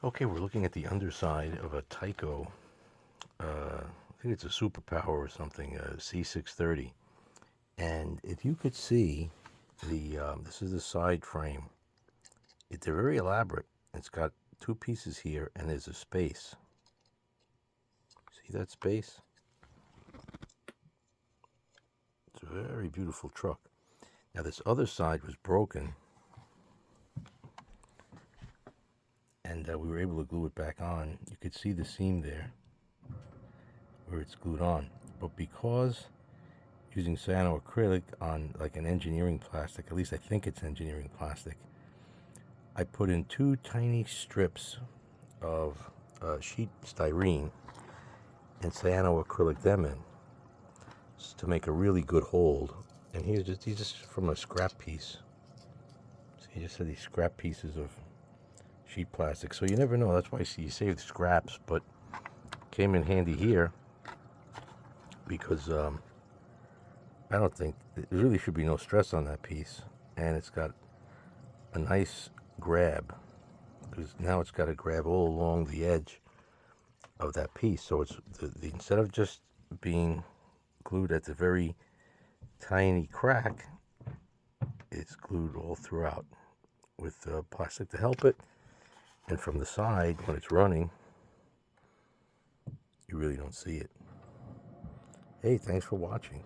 Okay, we're looking at the underside of a Tyco. I think it's a superpower or something, a C630. And if you could see this is the side frame. They're very elaborate. It's got two pieces here, and there's a space. See that space? It's a very beautiful truck. Now this other side was broken, and we were able to glue it back on. You could see the seam there where it's glued on. But because using cyanoacrylic on like an engineering plastic, at least I think it's engineering plastic, I put in two tiny strips of sheet styrene and cyanoacrylic them in to make a really good hold. And he's just from a scrap piece. So you just had these scrap pieces of sheet plastic. So you never know. That's why you save the scraps, but came in handy here because I don't think there really should be no stress on that piece, and it's got a nice grab because now it's got a grab all along the edge of that piece. So it's instead of just being glued at the very tiny crack, it's glued all throughout with plastic to help it. And from the side, when it's running, you really don't see it. Hey, thanks for watching.